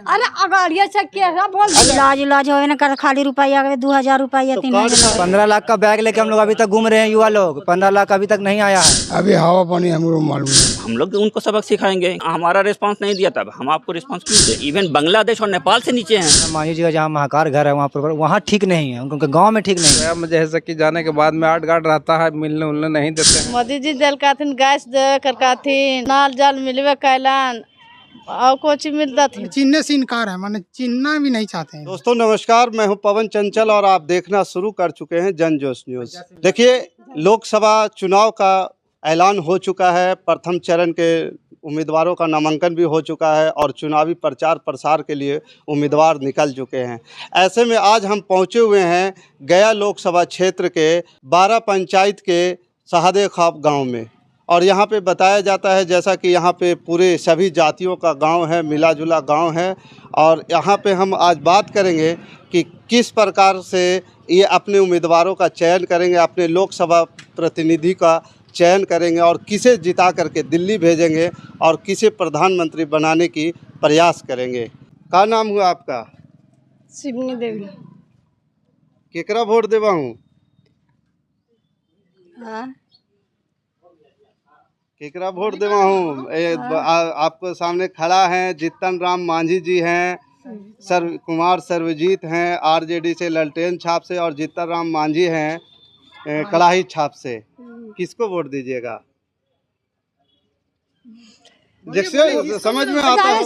अरे अगाड़िया चक्के बोल इलाज हो न कर, खाली रुपया 2000 रुपया 3000। 15 लाख का बैग लेके हम लोग अभी तक घूम रहे हैं। युवा लोग 15 लाख अभी तक नहीं आया है। अभी हवा पानी हमको मालूम है। हम लोग उनको सबक सिखाएंगे। हमारा रिस्पांस नहीं दिया तब हम आपको रिस्पांस क्यों दे? इवन बांग्लादेश और नेपाल से नीचे हैं। मांझी जी का जहाँ महाकार घर है वहाँ ठीक नहीं है, उनके गाँव में ठीक नहीं है। मुझे ऐसा कि जाने के बाद में 8 गार्ड रहता है, मिलने उलने नहीं देते हैं। मोदी जी दिल काथिन, गैस दे कर काथिन, नाल जल मिलवे कैलान और कुछ मिलता थी। चिन्हने से इनकार है, माने चिन्हना भी नहीं चाहते हैं। दोस्तों नमस्कार, मैं हूं पवन चंचल और आप देखना शुरू कर चुके हैं जन जोश न्यूज़। देखिए, लोकसभा चुनाव का ऐलान हो चुका है। प्रथम चरण के उम्मीदवारों का नामांकन भी हो चुका है और चुनावी प्रचार प्रसार के लिए उम्मीदवार निकल चुके हैं। ऐसे में आज हम पहुंचे हुए हैं गया लोकसभा क्षेत्र के 12 पंचायत के शहादे ख्वाब गाँव में। और यहाँ पे बताया जाता है जैसा कि यहाँ पे पूरे सभी जातियों का गांव है, मिला जुला गांव है। और यहाँ पे हम आज बात करेंगे कि किस प्रकार से ये अपने उम्मीदवारों का चयन करेंगे, अपने लोकसभा प्रतिनिधि का चयन करेंगे और किसे जिता करके दिल्ली भेजेंगे और किसे प्रधानमंत्री बनाने की प्रयास करेंगे। क्या नाम हुआ आपका? शिवनी देवी। केकरा वोट देवा हूँ? केकरा वोट देवा हूँ? आपको सामने खड़ा है जीतन राम मांझी जी हैं, कुमार सर्वजीत हैं आरजेडी से ललटेन छाप से, और जीतन राम मांझी हैं कलाही छाप से। किसको वोट दीजिएगा? जैसे समझ में आता है।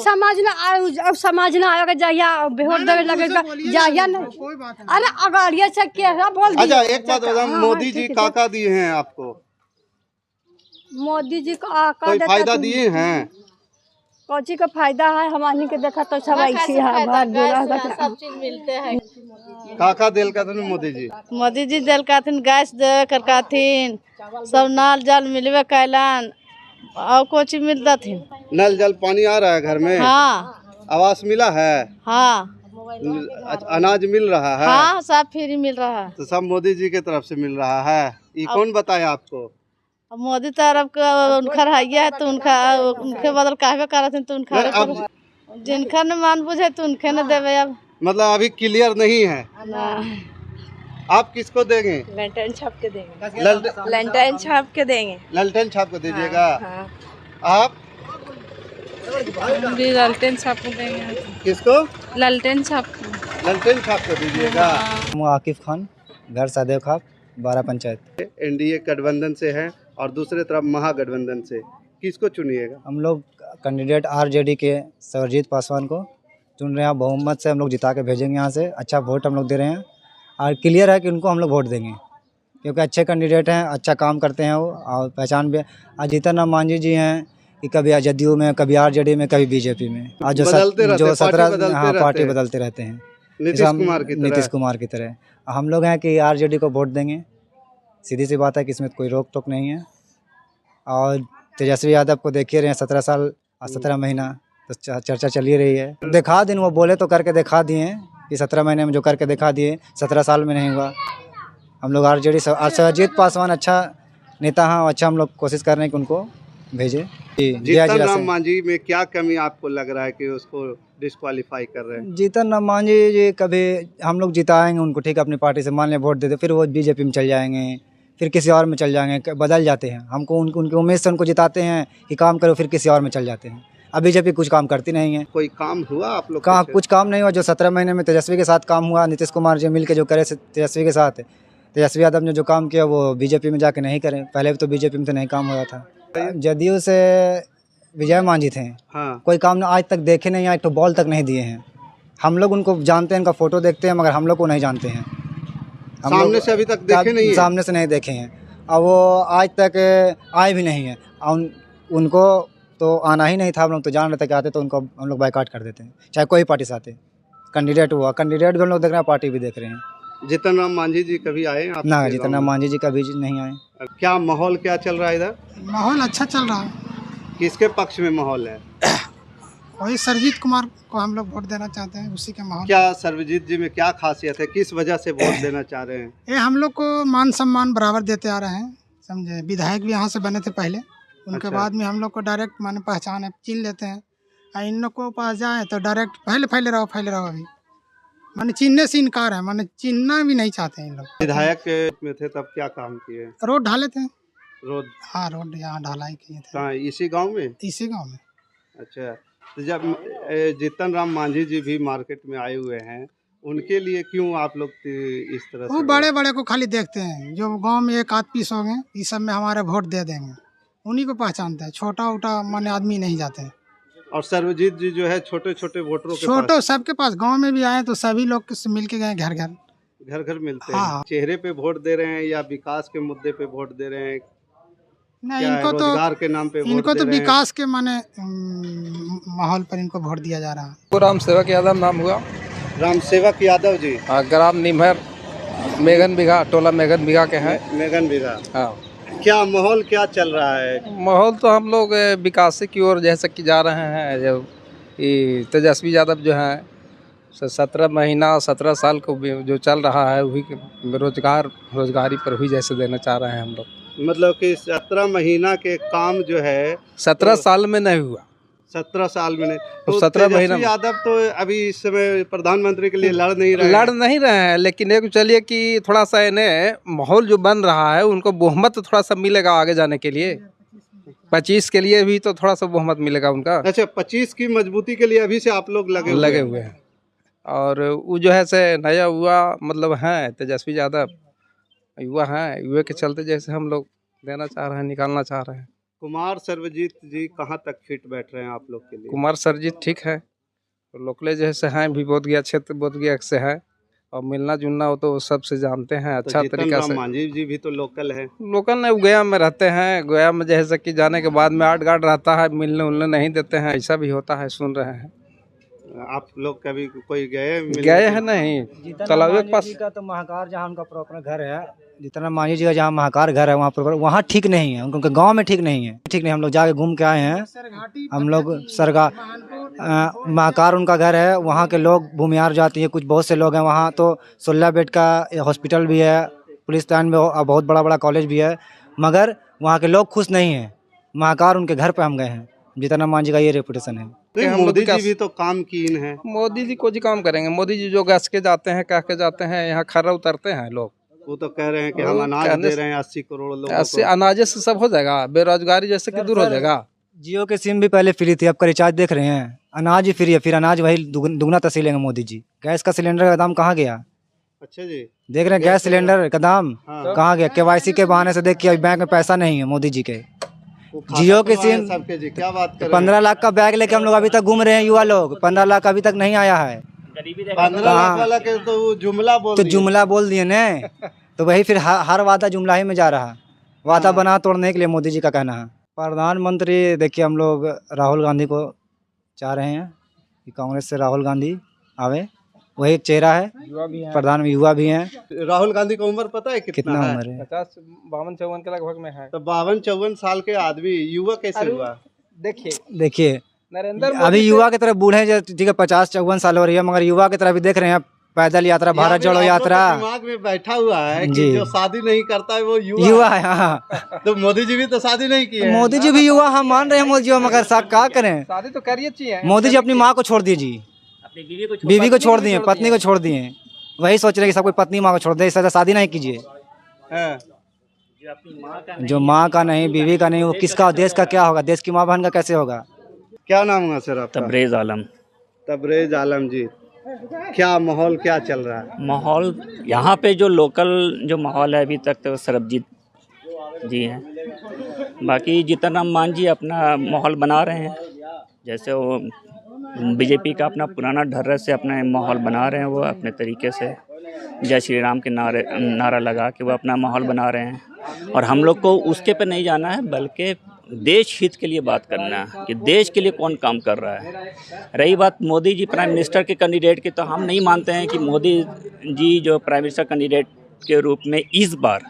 समझ ना आएगा जाया वोट देवे लगेगा जाया नहीं। कोई बात नहीं। अरे अगाड़िया चक्के बोल। अच्छा एक बात बताओ, मोदी जी काका दिए हैं आपको? मोदी जी का कोई फायदा दिए हैं? कौची का फायदा है? हमारे के देखा तो सब ऐसी है, सब चीज मिलते हैं। काका दिल का तो मोदी जी। मोदी जी दिल काथिन, गैस दे कर काथिन, सब नाल जल मिलवे कैलान और कुछ मिलता थी। नल जल पानी आ रहा है घर में? हाँ। आवास मिला है? हाँ। अनाज मिल रहा है? हाँ, सब फ्री मिल रहा है। तो सब मोदी जी के तरफ से मिल रहा है। ये कौन बताया आपको? मोदी तरफ का उनका है तो उनके बदल कहवे करते तो उनका जिनका न मान बुझे तो उनके न देवे। अब मतलब अभी क्लियर नहीं है ना। आप किसको देंगे? ललटेन छाप के देंगे। ललटेन छाप के देंगे। ललटेन छाप को दीजिएगा? हाँ। आप भी ललटेन छाप को देंगे। किसको? ललटेन छाप। ललटेन छाप को दीजिएगा? आकिफ खान, घर सदैव खाप, 12 पंचायत। एनडीए गठबंधन से है और दूसरे तरफ महागठबंधन से, किसको चुनिएगा? हम लोग कैंडिडेट आरजेडी के सर्वजीत पासवान को चुन रहे हैं। बहुमत से हम लोग जिता के भेजेंगे यहाँ से। अच्छा वोट हम लोग दे रहे हैं और क्लियर है कि उनको हम लोग वोट देंगे क्योंकि अच्छे कैंडिडेट हैं, अच्छा काम करते हैं वो, और पहचान भी। जीतन राम मांझी जी हैं कि कभी जदयू में, कभी आरजेडी में, कभी बीजेपी में। आज जो 17 पार्टी बदलते रहते हैं, नीतीश कुमार की तरह। हम लोग हैं कि आरजेडी को वोट देंगे। सीधी सी बात है कि इसमें कोई रोक टोक नहीं है। और तेजस्वी यादव को देख ही रहे हैं, 17 साल और 17 महीना तो चर्चा चल ही रही है। दिखा दिन वो बोले तो करके दिखा दिए कि 17 महीने में जो करके दिखा दिए 17 साल में नहीं हुआ। हम लोग आरजेडी सर्वजीत पासवान अच्छा नेता हैं, अच्छा हम लोग कोशिश कर रहे हैं कि उनको भेजें। जीतन राम मांझी में क्या कमी आपको लग रहा है कि उसको डिस्क्वालीफाई कर रहे हैं? जीतन राम मांझी जी कभी हम लोग जिताएंगे उनको, ठीक है, अपनी पार्टी से मान लें वोट देते, फिर वो बीजेपी में चल जाएंगे, फिर किसी और में चल जाएंगे, बदल जाते हैं। हमको उनकी उम्मीद से उनको जिताते हैं कि काम करो, फिर किसी और में चल जाते हैं। अब बीजेपी कुछ काम करती नहीं है। कोई काम हुआ आप लोग? कुछ काम नहीं हुआ। जो 17 महीने में तेजस्वी के साथ काम हुआ, नीतीश कुमार जी मिल के जो करे तेजस्वी के साथ, तेजस्वी यादव ने जो काम किया वो बीजेपी में जाके नहीं करें। पहले भी तो बीजेपी में तो नहीं काम हुआ था। जदयू से विजय मांझी थे। हाँ। कोई काम आज तक देखे नहीं, एक तो बॉल तक नहीं दिए हैं। हम लोग उनको जानते हैं, उनका फोटो देखते हैं, मगर हम लोग को नहीं जानते हैं। सामने से अभी तक देखे नहीं है? सामने से नहीं देखे हैं और वो आज तक आए भी नहीं है। उनको तो आना ही नहीं था। हम लोग तो जान रहे थे कि आते तो उनको हम लोग बाइकाट कर देते हैं, चाहे कोई पार्टी से आते। कैंडिडेट हुआ, कैंडिडेट भी हम लोग देख रहे हैं, पार्टी भी देख रहे हैं। जीतन राम मांझी जी कभी आए? ना, जीतन राम मांझी जी कभी नहीं आए। क्या माहौल क्या चल रहा है इधर? माहौल अच्छा चल रहा है। किसके पक्ष में माहौल है? वही सर्वजीत कुमार को हम लोग वोट देना चाहते हैं, उसी के माहौल। क्या सर्वजीत जी में क्या खासियत है, किस वजह से वोट देना चाह रहे हैं? ये हम लोग को मान सम्मान बराबर देते आ रहे हैं, समझे। विधायक भी यहाँ से बने थे पहले, उनके बाद में हम लोग को डायरेक्ट माने पहचान है, चिन लेते हैं। और इन लोग को पास जाए तो डायरेक्ट फैले रहो अभी माने चिन्हने से इनकार है, माने चिन्हना भी नहीं चाहते हैं इन लोग। विधायक में थे तब क्या काम किए? रोड ढाले थे। रोड? हाँ, रोड यहाँ ढलाई किए थे। कहाँ, इसी गांव में? इसी गांव में। अच्छा, तो जब जीतन राम मांझी जी भी मार्केट में आए हुए हैं, उनके लिए क्यों आप लोग इस तरह से? वो बड़े को खाली देखते हैं, जो गांव में एक आध पीस हो गए, इस सब में हमारे वोट दे देंगे, उन्हीं को पहचानते हैं। छोटा उटा माने आदमी नहीं जाते हैं। और सर्वजीत जी जो है छोटे छोटे वोटरों के छोटे सबके पास, गांव में भी आए तो सभी लोग से मिल के गए, घर घर मिलते हाँ। हैं। चेहरे पे वोट दे रहे हैं या विकास के मुद्दे पे वोट दे रहे हैं? नहीं, इनको तो रोजगार के नाम पे इनको तो विकास के माने माहौल पर इनको वोट दिया जा रहा है। राम सेवक यादव नाम हुआ। राम सेवक यादव जी, ग्राम निमहर मेघन बिघा, टोला मेघन बिघा के हैं। मेघन बिघा। हाँ, क्या माहौल क्या चल रहा है? माहौल तो हम लोग विकास की ओर जैसे कि जा रहे हैं। जब ये तेजस्वी यादव जो है 17 साल को जो चल रहा है वही रोजगारी पर हुई जैसे देना चाह रहे हैं हम लोग। मतलब कि 17 महीना के काम जो है 17 साल में नहीं हुआ। 17 साल में नहीं तो 17 महीना तेजस्वी यादव तो अभी इस समय प्रधानमंत्री के लिए लड़ नहीं रहे हैं, लेकिन एक चलिए कि थोड़ा सा इन्हें माहौल जो बन रहा है उनको बहुमत थोड़ा सा मिलेगा आगे जाने के लिए। 25 के लिए भी तो थोड़ा सा बहुमत मिलेगा उनका। अच्छा, 25 की मजबूती के लिए अभी से आप लोग लगे हुए हैं। और वो जो है से नया हुआ मतलब है तेजस्वी यादव युवा हैं, युवा के चलते जैसे हम लोग देना चाह रहे हैं, निकालना चाह रहे हैं। कुमार सर्वजीत जी कहाँ तक फिट बैठ रहे हैं आप लोग के लिए? कुमार सर्वजीत ठीक है, लोकले जैसे हैं भी बोध गया क्षेत्र बोध गया से है, और मिलना जुलना हो तो सबसे जानते हैं अच्छा तो तरीका से। मांझी जी भी तो लोकल है। लोकल नहीं, गया में रहते हैं। गया में जैसे कि जाने के बाद में 8 गार्ड रहता है, मिलने उलने नहीं देते हैं, ऐसा भी होता है, सुन रहे हैं। आप लोग कभी कोई गए हैं? नहीं, तालाब के पास का तो महाकार जहाँ उनका प्रॉपर घर है, जितना मांझी जी का जहाँ महाकार घर है वहाँ ठीक नहीं है, उनके गांव में ठीक नहीं है। हम लोग जाके घूम के आए हैं। हम लोग सरगा महाकार उनका घर है, वहाँ के लोग भूमिहार जाती है, कुछ बहुत से लोग हैं वहाँ। तो 16 बेड का हॉस्पिटल भी है, पुलिस थाना में बहुत बड़ा कॉलेज भी है, मगर वहाँ के लोग खुश नहीं हैं। महाकार उनके घर पे हम गए हैं। जितना मांझी का ये रेपुटेशन है। मोदी जी भी तो काम कीन है। मोदी जी कुछ काम करेंगे। मोदी जी जो गैस के जाते हैं, कह के जाते हैं, यहाँ खर्रा उतरते हैं लोग। वो तो कह रहे हैं कि हम अनाज दे रहे हैं 80 करोड़ लोगों को। 80 अनाज से सब हो जाएगा, बेरोजगारी जैसे कि दूर हो जाएगा। जियो के सिम भी पहले फ्री थी, अब का रिचार्ज देख रहे हैं, अनाज ही फ्री है, फिर अनाज वही दुगना तसीलेंगे मोदी जी। गैस का सिलेंडर का दाम कहाँ गया? अच्छा जी, देख रहे हैं गैस सिलेंडर का दाम कहाँ गया? KYC के बहाने से देखिए बैंक में पैसा नहीं है मोदी जी के। जियो के सिम सबके जी क्या बात कर 15 लाख का बैग लेके हम लोग अभी तक घूम रहे हैं, युवा लोग। 15 लाख अभी तक नहीं आया है। 15 लाख वाला के तो जुमला बोल तो जुमला बोल दिए न, तो वही फिर हर वादा जुमला ही में जा रहा। वादा बना तोड़ने के लिए मोदी जी का कहना है। प्रधानमंत्री देखिए, हम लोग राहुल गांधी को चाह रहे हैं कि कांग्रेस से राहुल गांधी आवे, वही एक चेहरा है। प्रधान युवा भी हैं। राहुल गांधी का उम्र पता है कितना है? उम्र है? 52-54 के लगभग में है। तो 52-54 साल के आदमी युवा कैसे हुआ? देखिए नरेंद्र अभी युवा की तरफ बूढ़े ठीक है, 50-54 साल हो रही है, मगर युवा की तरफ भी देख रहे हैं पैदल यात्रा, भारत जोड़ो यात्रा दिमाग में बैठा हुआ है कि जो शादी नहीं करता है वो युवा है। हाँ, तो मोदी जी भी तो शादी नहीं की है। मोदी जी भी युवा हम मान रहे हैं मोदी जी, मगर साहब क्या करें? शादी तो करिए चाहिए। मोदी जी अपनी माँ को छोड़ दीजिए, बीवी को छोड़ दिए, पत्नी को छोड़ दिए। वही सोच रहे कि सब कोई पत्नी माँ को छोड़ दे, इससे शादी नहीं कीजिए। जो माँ का नहीं, बीवी का नहीं, वो किसका, देश का क्या होगा? देश की माँ बहन का कैसे होगा? क्या नाम हुआ सर आपका? तबरेज आलम। तबरेज आलम जी, क्या माहौल क्या चल रहा है? माहौल यहाँ पे जो लोकल जो माहौल है अभी तक तो सरबजीत जी हैं। बाकी जीतन राम मांझी अपना माहौल बना रहे हैं, जैसे वो बीजेपी का अपना पुराना ढर्रस से अपना माहौल बना रहे हैं। वो अपने तरीके से जय श्री राम के नारा लगा के वो अपना माहौल बना रहे हैं। और हम लोग को उसके पे नहीं जाना है, बल्कि देश हित के लिए बात करना है कि देश के लिए कौन काम कर रहा है। रही बात मोदी जी प्राइम मिनिस्टर के कैंडिडेट की, तो हम नहीं मानते हैं कि मोदी जी जो प्राइम मिनिस्टर कैंडिडेट के रूप में इस बार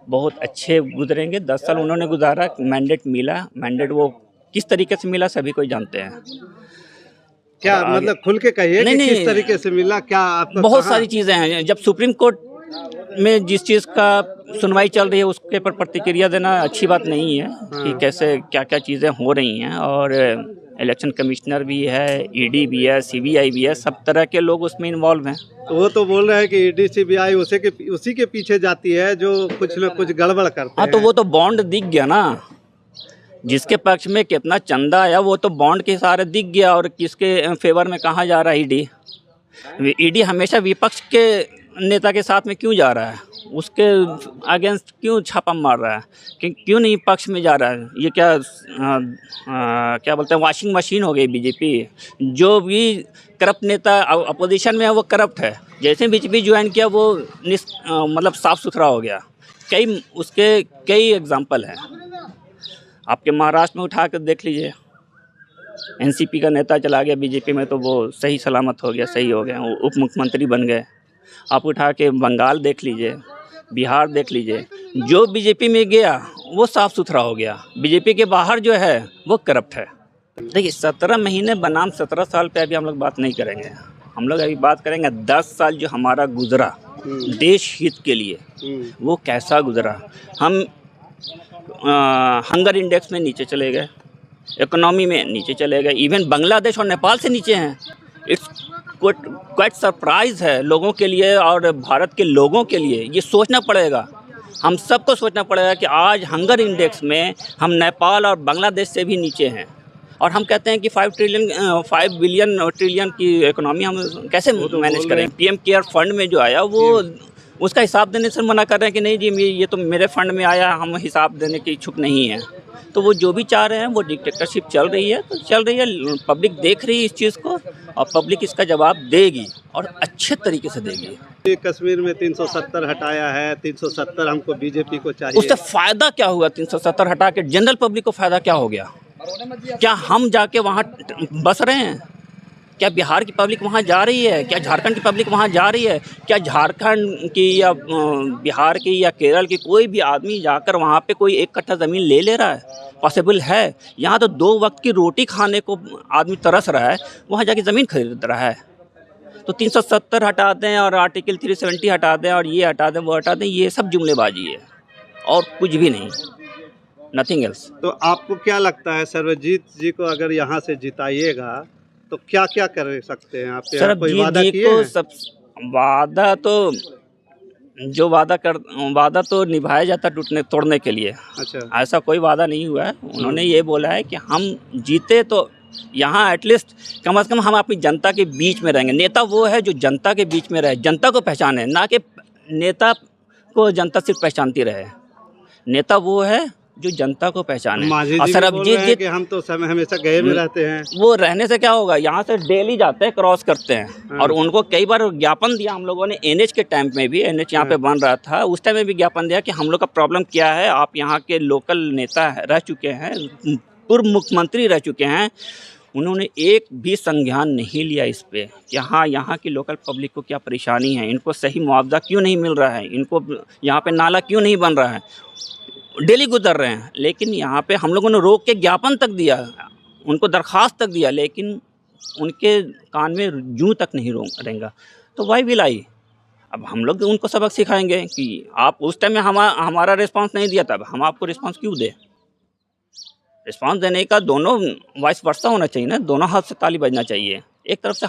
बहुत अच्छे गुजरेंगे। 10 साल उन्होंने गुजारा, मैंडेट मिला, मैंडेट वो किस तरीके से मिला सभी कोई जानते हैं। क्या मतलब खुल के कहिए कि किस तरीके से मिला? क्या आपको बहुत सारी चीज़ें हैं। जब सुप्रीम कोर्ट में जिस चीज़ का सुनवाई चल रही है उसके पर प्रतिक्रिया देना अच्छी बात नहीं है कि कैसे क्या क्या चीज़ें हो रही हैं। और इलेक्शन कमिश्नर भी है, ईडी भी है, सीबीआई भी है, सब तरह के लोग उसमें इन्वॉल्व हैं। तो वो तो बोल रहे हैं कि ईडी सीबीआई उसी के पीछे जाती है जो कुछ न कुछ गड़बड़ करते हाँ, हैं। तो वो तो बॉन्ड दिख गया ना, जिसके पक्ष में कितना चंदा आया वो तो बॉन्ड के सहारे दिख गया। और किसके फेवर में कहाँ जा रहा है ईडी? ईडी हमेशा विपक्ष के नेता के साथ में क्यों जा रहा है? उसके अगेंस्ट क्यों छापा मार रहा है? क्यों नहीं पक्ष में जा रहा है? ये क्या बोलते हैं, वॉशिंग मशीन हो गई बीजेपी। जो भी करप्ट नेता अपोजिशन में है वो करप्ट है। जैसे बीजेपी ज्वाइन किया वो मतलब साफ सुथरा हो गया। कई एग्जाम्पल हैं। आपके महाराष्ट्र में उठा कर देख लीजिए, एनसीपी का नेता चला गया बीजेपी में तो वो सही सलामत हो गया, सही हो गया, वो उप मुख्यमंत्री बन गए। आप उठा के बंगाल देख लीजिए, बिहार देख लीजिए, जो बीजेपी में गया वो साफ़ सुथरा हो गया। बीजेपी के बाहर जो है वो करप्ट है। देखिए 17 महीने बनाम 17 साल पे अभी हम लोग बात नहीं करेंगे। हम लोग अभी बात करेंगे 10 साल जो हमारा गुजरा देश हित के लिए, वो कैसा गुजरा। हम हंगर इंडेक्स में नीचे चले गए, इकोनॉमी में नीचे चले गए, इवन बांग्लादेश और नेपाल से नीचे हैं। इट्स क्वाइट सरप्राइज़ है लोगों के लिए और भारत के लोगों के लिए। ये सोचना पड़ेगा, हम सबको सोचना पड़ेगा कि आज हंगर इंडेक्स में हम नेपाल और बांग्लादेश से भी नीचे हैं। और हम कहते हैं कि 5 बिलियन ट्रिलियन की इकोनॉमी हम कैसे मैनेज करें। पीएम केयर फंड में जो आया वो उसका हिसाब देने से मना कर रहे हैं कि नहीं जी ये तो मेरे फंड में आया, हम हिसाब देने के इच्छुक नहीं हैं। तो वो जो भी चाह रहे हैं वो डिक्टेटरशिप चल रही है, तो चल रही है। पब्लिक देख रही है इस चीज़ को और पब्लिक इसका जवाब देगी और अच्छे तरीके से देगी। कश्मीर में 370 हटाया है, 370 हमको बीजेपी को चाहिए। उससे फ़ायदा क्या हुआ? 370 हटा के जनरल पब्लिक को फ़ायदा क्या हो गया? क्या हम जाके वहाँ बस रहे हैं? क्या बिहार की पब्लिक वहाँ जा रही है? क्या झारखंड की पब्लिक वहाँ जा रही है? क्या झारखंड की या बिहार की या केरल की कोई भी आदमी जाकर वहाँ पे कोई 1 कट्ठा ज़मीन ले रहा है? पॉसिबल है? यहाँ तो 2 वक्त की रोटी खाने को आदमी तरस रहा है, वहाँ जाके ज़मीन खरीद रहा है। तो 370 हटा दें और आर्टिकल 370 हटा दें और ये हटा दें वो हटा दें, ये सब जुमलेबाजी है और कुछ भी नहीं, नथिंग एल्स। तो आपको क्या लगता है सर्वजीत जी को अगर यहाँ से जिताइएगा तो क्या क्या कर सकते हैं आप? सरबजीत जी को सब वादा तो जो वादा तो निभाया जाता तोड़ने के लिए। अच्छा, ऐसा कोई वादा नहीं हुआ है। उन्होंने ये बोला है कि हम जीते तो यहाँ एटलीस्ट कम से कम हम अपनी जनता के बीच में रहेंगे। नेता वो है जो जनता के बीच में रहे, जनता को पहचाने, ना कि नेता को जनता सिर्फ पहचानती रहे। नेता वो है जो जनता को पहचाने। और सरबजीत जी हम तो समय हमेशा गए में रहते हैं। वो रहने से क्या होगा, यहाँ से डेली जाते हैं, क्रॉस करते हैं। और उनको कई बार ज्ञापन दिया हम लोगों ने, एनएच के टाइम में भी, एनएच यहाँ पे बन रहा था उस टाइम में भी ज्ञापन दिया कि हम लोग का प्रॉब्लम क्या है। आप यहाँ के लोकल नेता रह चुके हैं, पूर्व मुख्यमंत्री रह चुके हैं, उन्होंने एक भी संज्ञान नहीं लिया इस पे कि हाँ यहाँ की लोकल पब्लिक को क्या परेशानी है, इनको सही मुआवजा क्यों नहीं मिल रहा है, इनको यहाँ पे नाला क्यों नहीं बन रहा है। डेली गुजर रहे हैं, लेकिन यहाँ पे हम लोगों ने रोक के ज्ञापन तक दिया, उनको दरख्वास्त तक दिया, लेकिन उनके कान में जूं तक नहीं रेंगा। तो वाई विल आई। अब हम लोग उनको सबक सिखाएंगे कि आप उस टाइम में हमारा रिस्पांस नहीं दिया, तब हम आपको रिस्पांस क्यों दें। रिस्पांस देने का दोनों वाइस वर्सा होना चाहिए ना, दोनों हाथ से ताली बजना चाहिए। एक तरफ से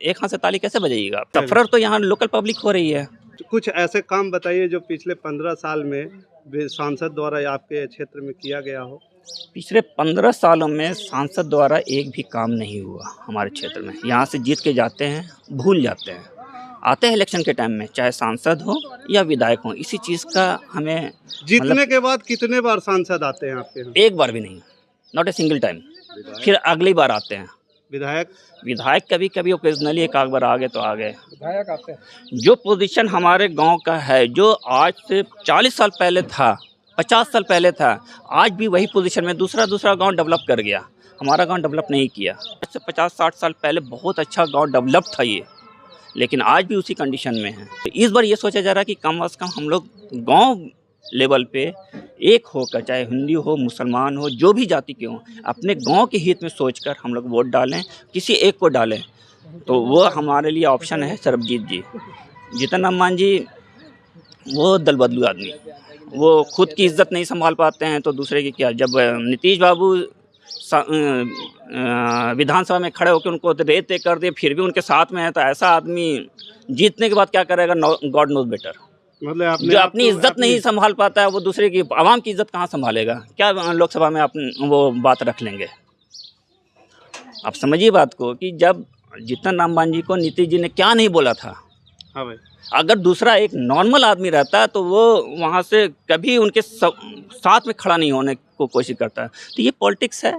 एक हाथ से ताली कैसे बजाइएगा? सफर तो यहाँ लोकल पब्लिक हो रही है। कुछ ऐसे काम बताइए जो पिछले 15 साल में सांसद द्वारा आपके क्षेत्र में किया गया हो। पिछले 15 सालों में सांसद द्वारा एक भी काम नहीं हुआ हमारे क्षेत्र में। यहाँ से जीत के जाते हैं, भूल जाते हैं, आते हैं इलेक्शन के टाइम में, चाहे सांसद हो या विधायक हो, इसी चीज़ का हमें जीतने के बाद कितने बार सांसद आते हैं आपके यहाँ? एक बार भी नहीं, नॉट ए सिंगल टाइम। फिर अगली बार आते हैं। विधायक कभी कभी ओकेजनली एक आध बार आ गए तो आ गए। विधायक आते हैं। जो पोजीशन हमारे गांव का है, जो आज से 40 साल पहले था, 50 साल पहले था, आज भी वही पोजीशन में दूसरा गांव डेवलप कर गया। हमारा गांव डेवलप नहीं किया। आज से 50-60 साल पहले बहुत अच्छा गांव डेवलप था ये, लेकिन आज भी उसी कंडीशन में है। तो इस बार ये सोचा जा रहा है कि कम से कम हम लोग गाँव लेवल पे एक होकर, चाहे हिंदू हो, मुसलमान हो, जो भी जाति के हों, अपने गांव के हित में सोचकर हम लोग वोट डालें, किसी एक को डालें। तो वो हमारे लिए ऑप्शन है सरबजीत जी। जीतन राम मांझी वो दल बदलू आदमी, वो खुद की इज्जत नहीं संभाल पाते हैं तो दूसरे की क्या। जब नीतीश बाबू विधानसभा में खड़े होकर उनको रेत कर दिए फिर भी उनके साथ में है, तो ऐसा आदमी जीतने के बाद क्या करेगा, गॉड नोज बेटर। मतलब जो अपनी इज्जत नहीं संभाल पाता है वो दूसरे की, आवाम की इज्जत कहाँ संभालेगा, क्या लोकसभा में आप वो बात रख लेंगे। आप समझिए बात को कि जब जीतन राम मांझी को नीतीश जी ने क्या नहीं बोला था। हाँ भाई, अगर दूसरा एक नॉर्मल आदमी रहता तो वो वहाँ से कभी उनके साथ में खड़ा नहीं होने को कोशिश करता है। तो ये पॉलिटिक्स है।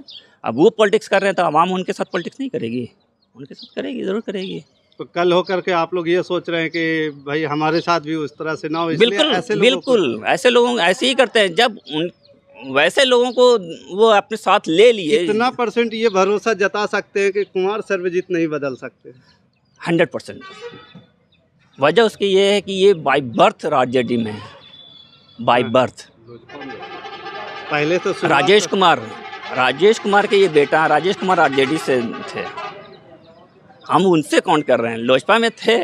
अब वो पॉलिटिक्स कर रहे हैं तो आवाम उनके साथ पॉलिटिक्स नहीं करेगी, उनके साथ करेगी, ज़रूर करेगी। तो कल होकर के आप लोग ये सोच रहे हैं कि भाई हमारे साथ भी उस तरह से ना हो, इसलिए बिल्कुल ऐसे लोगों बिल्कुल, ऐसे लोगों ऐसे ही करते हैं। जब वैसे लोगों को वो अपने साथ ले लिए, कितना % ये भरोसा जता सकते हैं कि कुमार सर्वजीत नहीं बदल सकते? 100%। वजह उसकी ये है कि ये बाय बर्थ आरजेडी में है, बाय बर्थ। पहले तो राजेश कुमार के ये बेटा, राजेश कुमार आरजेडी से थे, हम उनसे काउंट कर रहे हैं, लोजपा में थे।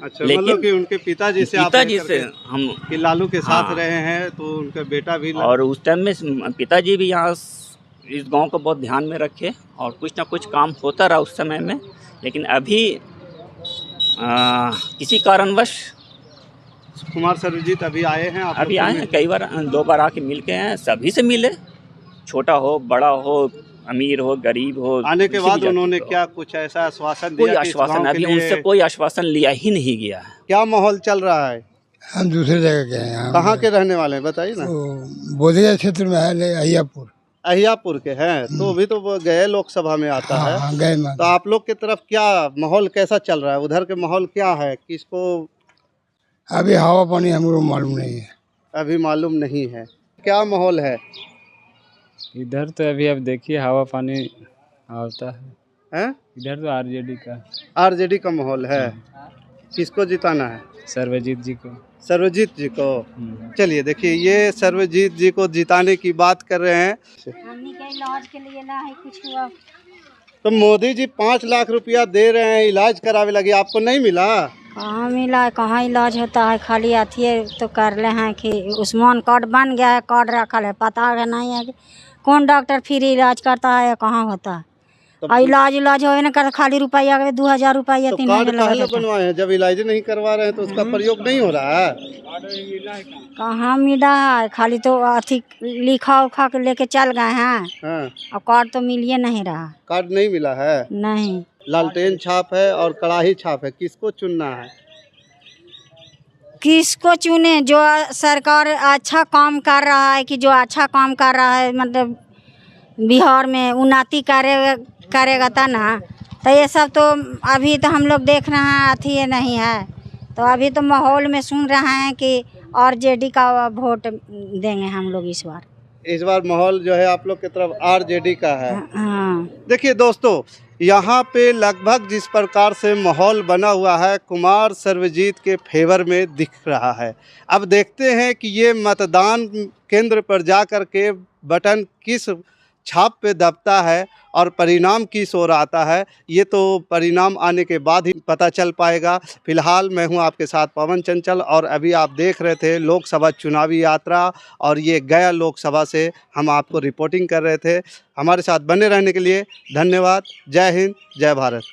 अच्छा, लेकिन मतलब कि उनके पिताजी से हम कि लालू के साथ हाँ, रहे हैं तो उनका बेटा भी और उस टाइम में पिताजी भी यहाँ इस गांव को बहुत ध्यान में रखे और कुछ ना कुछ काम होता रहा उस समय में। लेकिन अभी किसी कारणवश कुमार सर्वजीत अभी आए हैं, अभी आए हैं, कई बार 2 बार आके मिल के हैं, सभी से मिले, छोटा हो बड़ा हो, अमीर हो गरीब हो। आने के बाद उन्होंने क्या कुछ ऐसा आश्वासन दिया? कोई आश्वासन अभी उनसे कोई आश्वासन लिया ही नहीं गया है। क्या माहौल चल रहा है? हम दूसरे जगह के हैं। कहाँ के रहने वाले हैं बताइए ना। बोधिया क्षेत्र में है, अहियापुर के हैं, तो अभी तो वो गए लोकसभा में आता है। हाँ, गए। तो आप लोग की तरफ क्या माहौल कैसा चल रहा है? उधर के माहौल क्या है? किसको अभी हवा पानी हमको मालूम नहीं है, अभी मालूम नहीं है क्या माहौल है इधर। तो अभी अब देखिए हवा पानी आता है, हैं? इधर तो आरजेडी का माहौल है। किसको जिताना है? सर्वजीत जी को। सर्वजीत जी को। चलिए देखिए, ये सर्वजीत जी को जिताने की बात कर रहे हैं। हमनी के इलाज के लिए ना है कुछ हुआ। तो मोदी जी 5 लाख रुपया दे रहे हैं इलाज करावे लगे, आपको नहीं मिला? कहाँ मिला है, कहाँ इलाज होता है, खाली अथिए तो कर ले हैं कि उस्मान कार्ड बन गया है, कार्ड रखल है, पता है नहीं है कि कौन डॉक्टर फ्री इलाज करता है या कहाँ होता है। और इलाज होवे ना कर, खाली रुपया 2000 रुपया 3000 पहले बनवाए हैं, जब इलाज नहीं करवा रहे हैं तो उसका प्रयोग नहीं हो रहा है। कहाँ मिला है, खाली तो अथी लिखा उखा के लेके चल गए हैं। हाँ। और कार्ड तो मिलिए नहीं रहा। कार्ड नहीं मिला है? नहीं। लालटेन छाप है और कड़ाही छाप है, किसको चुनना है? किसको चुने? जो सरकार अच्छा काम कर रहा है, कि जो अच्छा काम कर रहा है, मतलब बिहार में उन्नति करेगा ता ना। तो ये सब तो अभी तो हम लोग देख रहे हैं अथी नहीं है, तो अभी तो माहौल में सुन रहे हैं कि आरजेडी का वोट देंगे हम लोग इस बार। इस बार माहौल जो है आप लोग की तरफ आरजेडी का है। हाँ। देखिए दोस्तों, यहाँ पे लगभग जिस प्रकार से माहौल बना हुआ है कुमार सर्वजीत के फेवर में दिख रहा है। अब देखते हैं कि ये मतदान केंद्र पर जा कर के बटन किस छाप पे दबता है और परिणाम किस ओर आता है, ये तो परिणाम आने के बाद ही पता चल पाएगा। फिलहाल मैं हूं आपके साथ पवन चंचल और अभी आप देख रहे थे लोकसभा चुनावी यात्रा, और ये गया लोकसभा से हम आपको रिपोर्टिंग कर रहे थे। हमारे साथ बने रहने के लिए धन्यवाद। जय हिंद, जय भारत।